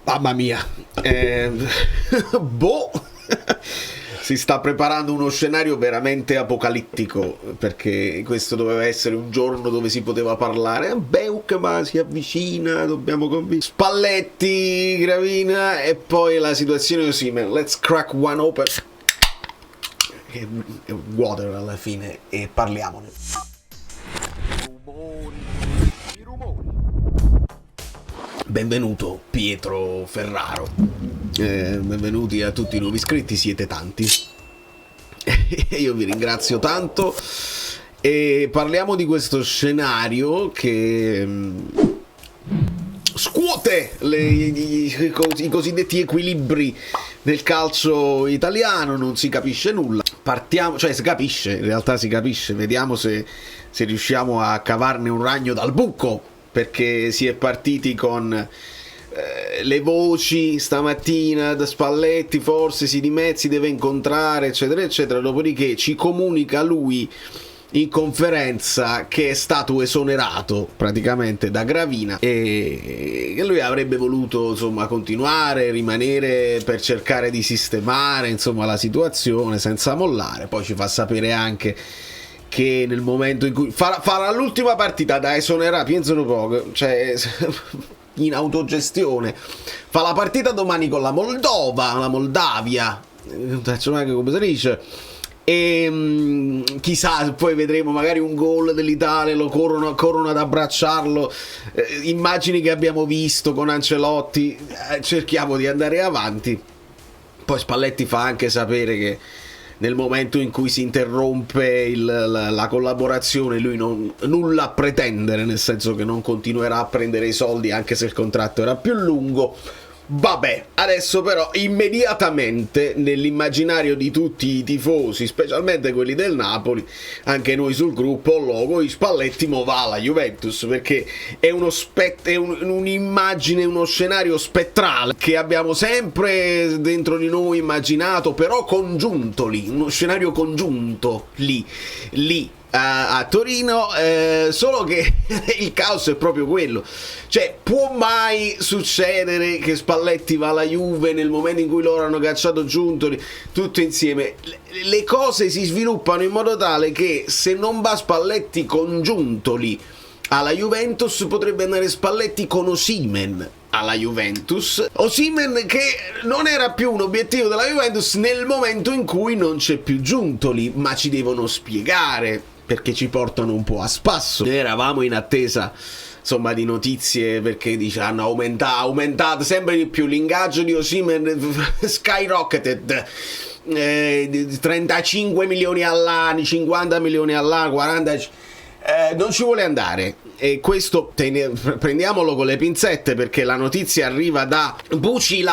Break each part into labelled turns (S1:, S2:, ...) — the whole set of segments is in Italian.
S1: Mamma mia, boh, si sta preparando uno scenario veramente apocalittico, perché questo doveva essere un giorno dove si poteva parlare. Beuk ma si avvicina, dobbiamo convincere Spalletti, Gravina, e poi la situazione così, man, let's crack one open, water alla fine, e parliamone. Benvenuto Pietro Ferraro, benvenuti a tutti i nuovi iscritti, siete tanti. Io vi ringrazio tanto e parliamo di questo scenario che scuote i cosiddetti equilibri del calcio italiano. Non si capisce nulla. Partiamo, cioè si capisce, in realtà si capisce, vediamo se riusciamo a cavarne un ragno dal buco, perché si è partiti con le voci stamattina da Spalletti, forse si deve incontrare, eccetera eccetera. Dopodiché ci comunica lui in conferenza che è stato esonerato praticamente da Gravina e che lui avrebbe voluto, insomma, continuare, rimanere per cercare di sistemare, insomma, la situazione senza mollare. Poi ci fa sapere anche che nel momento in cui farà l'ultima partita da esonerato, pensano poco, cioè in autogestione, fa la partita domani con la Moldavia, non so neanche come si dice, e chissà, poi vedremo magari un gol dell'Italia, lo corrono ad abbracciarlo, immagini che abbiamo visto con Ancelotti. Cerchiamo di andare avanti. Poi Spalletti fa anche sapere che nel momento in cui si interrompe la collaborazione lui nulla a pretendere, nel senso che non continuerà a prendere i soldi anche se il contratto era più lungo. Vabbè, adesso però immediatamente nell'immaginario di tutti i tifosi, specialmente quelli del Napoli, anche noi sul gruppo, logo Spalletti mo va alla Juventus, perché è un'immagine, uno scenario spettrale che abbiamo sempre dentro di noi immaginato, però congiunto lì, uno scenario congiunto lì a Torino, solo che il caos è proprio quello. Cioè, può mai succedere che Spalletti va alla Juve nel momento in cui loro hanno cacciato Giuntoli tutto insieme? Le cose si sviluppano in modo tale che se non va Spalletti con Giuntoli alla Juventus, potrebbe andare Spalletti con Osimhen alla Juventus. Osimhen che non era più un obiettivo della Juventus nel momento in cui non c'è più Giuntoli, ma ci devono spiegare, perché ci portano un po' a spasso. Eravamo in attesa, insomma, di notizie, perché dice hanno aumentato sempre di più l'ingaggio di Osimhen, skyrocketed, 35 milioni all'anno, 50 milioni all'anno, 40, non ci vuole andare. E questo prendiamolo con le pinzette, perché la notizia arriva da Buchi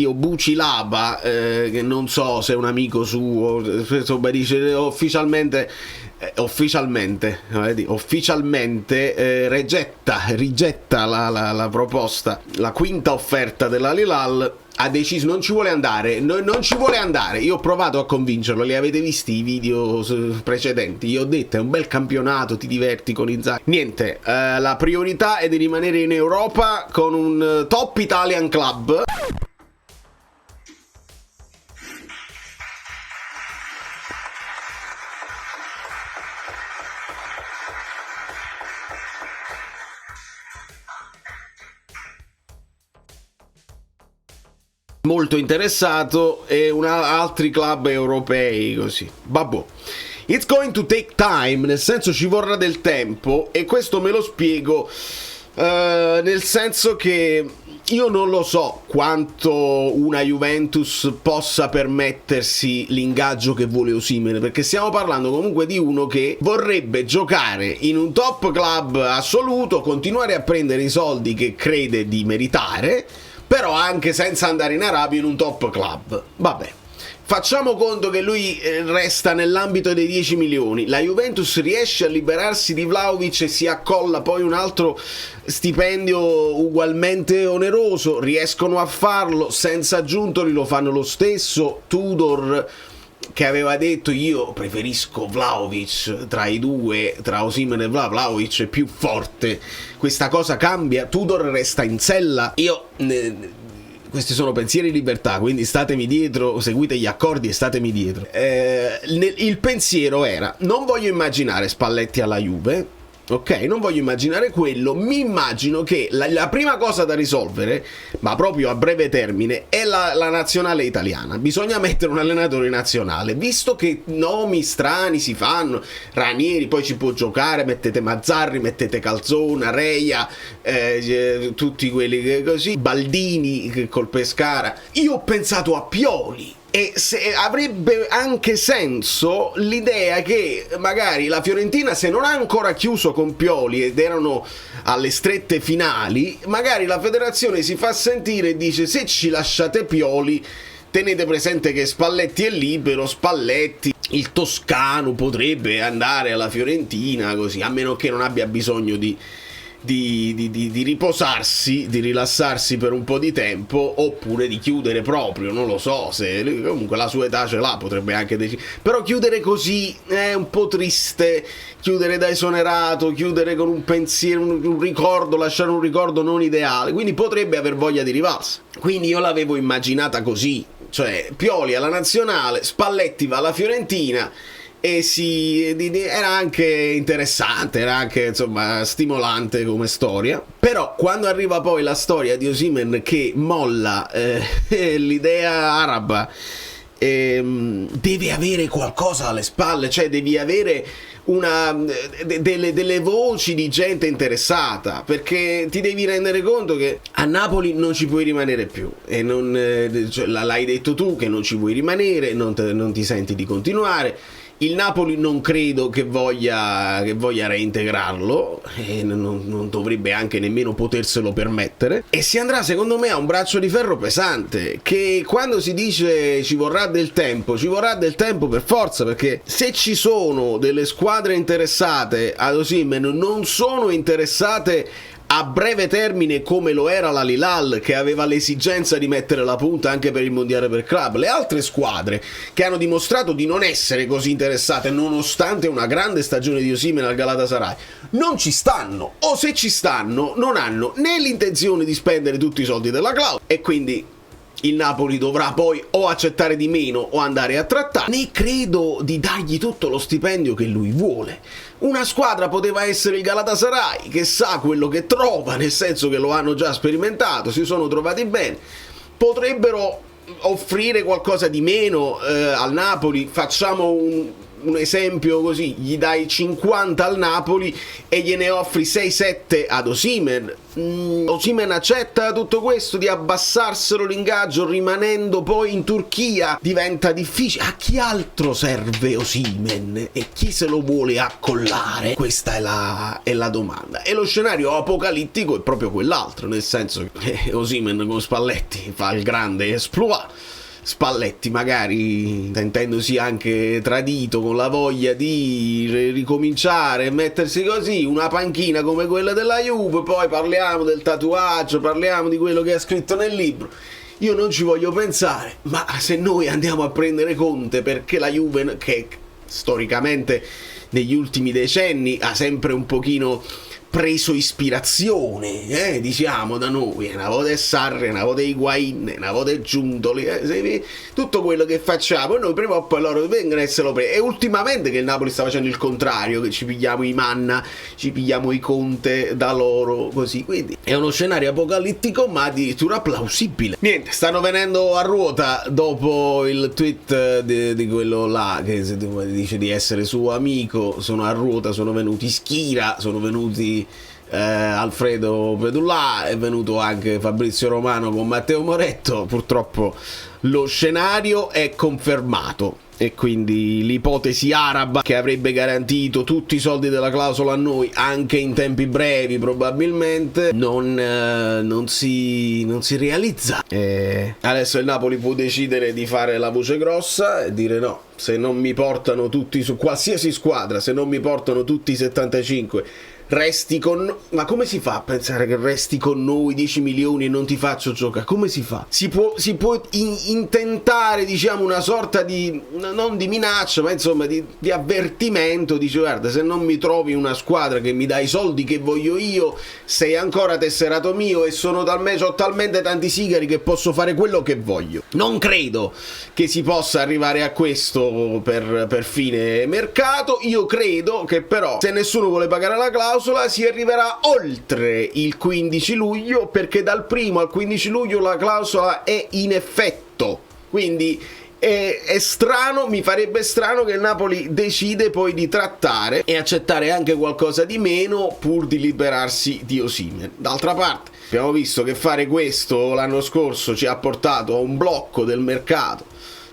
S1: o Bucilaba, che non so se è un amico suo, insomma, dice ufficialmente rigetta la proposta, la quinta offerta dell'Al-Hilal. Ha deciso, non ci vuole andare, non ci vuole andare. Io ho provato a convincerlo, li avete visti i video precedenti, io ho detto è un bel campionato, ti diverti con Inzaghi. Niente, la priorità è di rimanere in Europa con un top Italian club. Molto interessato, e altri club europei, così. Babbo, it's going to take time, nel senso ci vorrà del tempo, e questo me lo spiego nel senso che io non lo so quanto una Juventus possa permettersi l'ingaggio che vuole Osimhen, perché stiamo parlando comunque di uno che vorrebbe giocare in un top club assoluto, continuare a prendere i soldi che crede di meritare, però anche senza andare in Arabia in un top club. Vabbè, facciamo conto che lui resta nell'ambito dei 10 milioni. La Juventus riesce a liberarsi di Vlahovic e si accolla poi un altro stipendio ugualmente oneroso. Riescono a farlo senza Giuntoli, lo fanno lo stesso. Tudor che aveva detto io preferisco Vlahovic tra i due, tra Osimhen e Vlahovic è più forte, questa cosa cambia, Tudor resta in sella. Questi sono pensieri di libertà, quindi statemi dietro, seguite gli accordi e statemi dietro. Il pensiero era: non voglio immaginare Spalletti alla Juve, ok? Non voglio immaginare quello. Mi immagino che la prima cosa da risolvere, ma proprio a breve termine, è la nazionale italiana. Bisogna mettere un allenatore nazionale, visto che nomi strani si fanno. Ranieri poi ci può giocare, mettete Mazzarri, mettete Calzona, Reia, tutti quelli che così, Baldini col Pescara. Io ho pensato a Pioli. E avrebbe anche senso l'idea che magari la Fiorentina, se non ha ancora chiuso con Pioli ed erano alle strette finali, magari la federazione si fa sentire e dice: se ci lasciate Pioli, tenete presente che Spalletti è libero, Spalletti, il toscano, potrebbe andare alla Fiorentina, così, a meno che non abbia bisogno di riposarsi, di rilassarsi per un po' di tempo, oppure di chiudere proprio, non lo so, se comunque la sua età ce l'ha, potrebbe anche decidere. Però chiudere così è un po' triste, chiudere da esonerato, chiudere con un pensiero, un ricordo, lasciare un ricordo non ideale, quindi potrebbe aver voglia di rivalsa. Quindi io l'avevo immaginata così, cioè Pioli alla nazionale, Spalletti va alla Fiorentina. E era anche interessante, era anche insomma stimolante come storia. Però quando arriva poi la storia di Osimhen che molla l'idea araba, deve avere qualcosa alle spalle, cioè devi avere delle voci di gente interessata, perché ti devi rendere conto che a Napoli non ci puoi rimanere più, e cioè, l'hai detto tu che non ci vuoi rimanere, non ti senti di continuare. Il Napoli non credo che voglia reintegrarlo, e non dovrebbe anche nemmeno poterselo permettere, e si andrà secondo me a un braccio di ferro pesante, che quando si dice ci vorrà del tempo per forza, perché se ci sono delle squadre interessate ad Osimhen, non sono interessate a breve termine come lo era la Hilal, che aveva l'esigenza di mettere la punta anche per il mondiale per club. Le altre squadre che hanno dimostrato di non essere così interessate nonostante una grande stagione di Osimhen al Galatasaray non ci stanno, o se ci stanno non hanno né l'intenzione di spendere tutti i soldi della clausola, e quindi il Napoli dovrà poi o accettare di meno o andare a trattare. Né credo di dargli tutto lo stipendio che lui vuole. Una squadra poteva essere il Galatasaray, che sa quello che trova, nel senso che lo hanno già sperimentato, si sono trovati bene. Potrebbero offrire qualcosa di meno al Napoli. Facciamo un esempio così: gli dai 50 al Napoli e gliene offri 6-7 ad Osimhen. Osimhen accetta tutto questo, di abbassarselo l'ingaggio rimanendo poi in Turchia? Diventa difficile. A chi altro serve Osimhen e chi se lo vuole accollare? Questa è la domanda. E lo scenario apocalittico è proprio quell'altro, nel senso che Osimhen con Spalletti fa il grande exploit. Spalletti magari sentendosi anche tradito, con la voglia di ricominciare e mettersi così una panchina come quella della Juve. Poi parliamo del tatuaggio, parliamo di quello che ha scritto nel libro. Io non ci voglio pensare, ma se noi andiamo a prendere Conte, perché la Juve, che storicamente negli ultimi decenni ha sempre un pochino preso ispirazione, diciamo da noi, una volta Sarri, una volta Higuain, una volta Giuntoli, tutto quello che facciamo, e noi prima o poi loro vengono e se lo prendono. E ultimamente che il Napoli sta facendo il contrario, che ci pigliamo i Manna, ci pigliamo i Conte da loro, così. Quindi è uno scenario apocalittico, ma addirittura plausibile. Niente, stanno venendo a ruota dopo il tweet di quello là che dice di essere suo amico. Sono a ruota, sono venuti Schira, sono venuti Alfredo Pedullà, è venuto anche Fabrizio Romano con Matteo Moretto. Purtroppo lo scenario è confermato, e quindi l'ipotesi araba, che avrebbe garantito tutti i soldi della clausola a noi anche in tempi brevi, probabilmente non si realizza. Adesso il Napoli può decidere di fare la voce grossa e dire: no, se non mi portano tutti, su qualsiasi squadra, se non mi portano tutti i 75, resti con... Ma come si fa a pensare che resti con noi 10 milioni e non ti faccio giocare? Come si fa? Si può intentare, diciamo, una sorta di, non di minaccia, ma insomma di avvertimento. Dice: guarda, se non mi trovi una squadra che mi dà i soldi che voglio io, sei ancora tesserato mio e ho talmente tanti sigari che posso fare quello che voglio. Non credo che si possa arrivare a questo per fine mercato. Io credo che però, se nessuno vuole pagare la clausola, si arriverà oltre il 15 luglio, perché dal 1 al 15 luglio la clausola è in effetto. Quindi è strano, mi farebbe strano che il Napoli decide poi di trattare e accettare anche qualcosa di meno pur di liberarsi di Osimhen. D'altra parte abbiamo visto che fare questo l'anno scorso ci ha portato a un blocco del mercato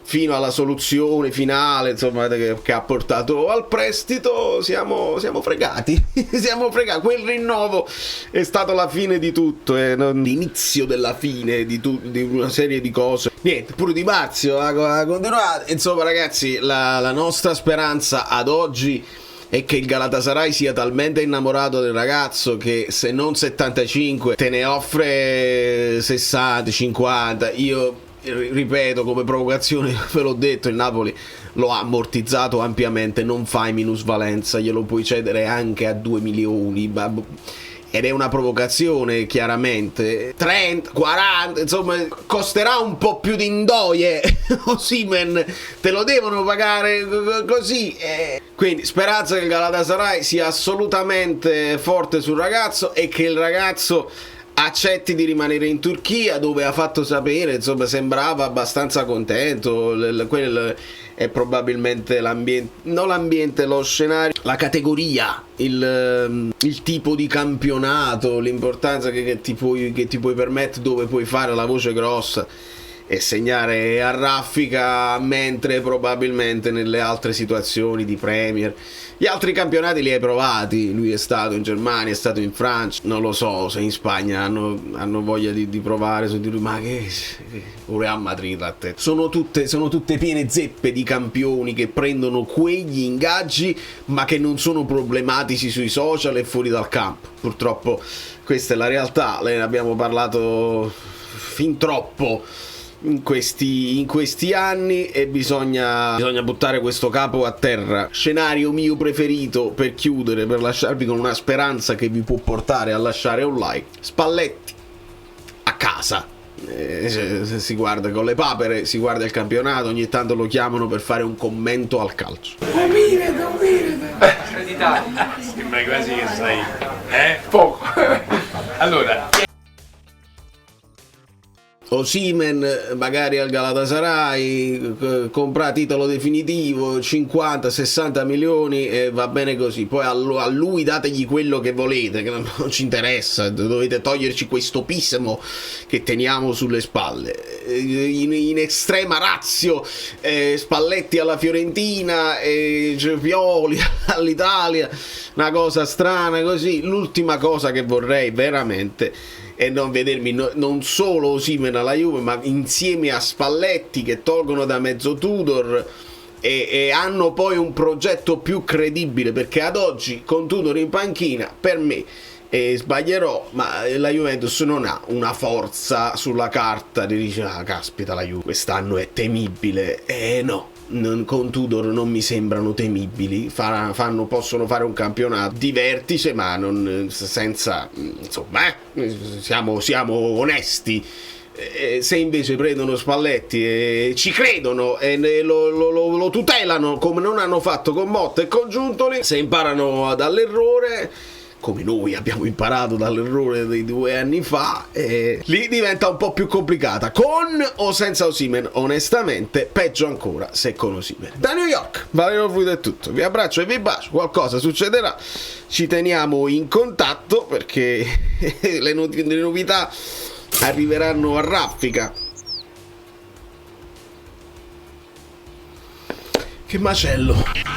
S1: fino alla soluzione finale, insomma, che ha portato al prestito. Siamo fregati. Siamo fregati. Quel rinnovo è stato la fine di tutto, non l'inizio della fine di una serie di cose. Niente, pure Di Marzio ha continuato. Insomma, ragazzi, la nostra speranza ad oggi è che il Galatasaray sia talmente innamorato del ragazzo che, se non 75, te ne offre 60, 50. Io ripeto, come provocazione, ve l'ho detto, il Napoli lo ha ammortizzato ampiamente, non fai minusvalenza, glielo puoi cedere anche a 2 milioni, ed è una provocazione, chiaramente. 30, 40, insomma, costerà un po' più di indoie. Osimhen te lo devono pagare così. Quindi speranza che il Galatasaray sia assolutamente forte sul ragazzo e che il ragazzo accetti di rimanere in Turchia, dove ha fatto sapere, insomma, sembrava abbastanza contento. Quello è probabilmente l'ambiente, lo scenario, la categoria, il tipo di campionato, l'importanza che ti puoi permettere, dove puoi fare la voce grossa e segnare a raffica, mentre probabilmente nelle altre situazioni di Premier, gli altri campionati li hai provati. Lui è stato in Germania, è stato in Francia, non lo so se in Spagna hanno voglia di provare su di lui, ma che pure a Madrid a te. Sono tutte piene zeppe di campioni che prendono quegli ingaggi ma che non sono problematici sui social e fuori dal campo. Purtroppo questa è la realtà, ne abbiamo parlato fin troppo in questi anni e bisogna buttare questo capo a terra. Scenario mio preferito per chiudere, per lasciarvi con una speranza che vi può portare a lasciare un like: Spalletti a casa. Se si guarda con le papere, si guarda il campionato, ogni tanto lo chiamano per fare un commento al calcio.
S2: Sembra quasi che sai poco. Allora,
S1: Osimhen magari al Galatasaray, compra titolo definitivo, 50-60 milioni e va bene così. Poi a lui dategli quello che volete, che non ci interessa, dovete toglierci questo pismo che teniamo sulle spalle. In estrema ratio, Spalletti alla Fiorentina e Pioli all'Italia, una cosa strana così. L'ultima cosa che vorrei veramente e non vedermi non solo Osimhen alla Juve, ma insieme a Spalletti, che tolgono da mezzo Tudor e hanno poi un progetto più credibile, perché ad oggi con Tudor in panchina, per me, sbaglierò, ma la Juventus non ha una forza sulla carta di dire: ah, caspita, la Juve quest'anno è temibile. No, con Tudor non mi sembrano temibili. Possono fare un campionato di vertice, ma non senza, insomma, siamo onesti. Se invece prendono Spalletti e ci credono e lo tutelano come non hanno fatto con Motta e con Giuntoli, se imparano dall'errore, come noi abbiamo imparato dall'errore dei 2 anni fa, lì diventa un po' più complicata, con o senza Osimhen. Onestamente peggio ancora se con Osimhen. Da New York, Valerio Fluido è tutto, vi abbraccio e vi bacio. Qualcosa succederà, ci teniamo in contatto, perché le novità arriveranno a raffica. Che macello.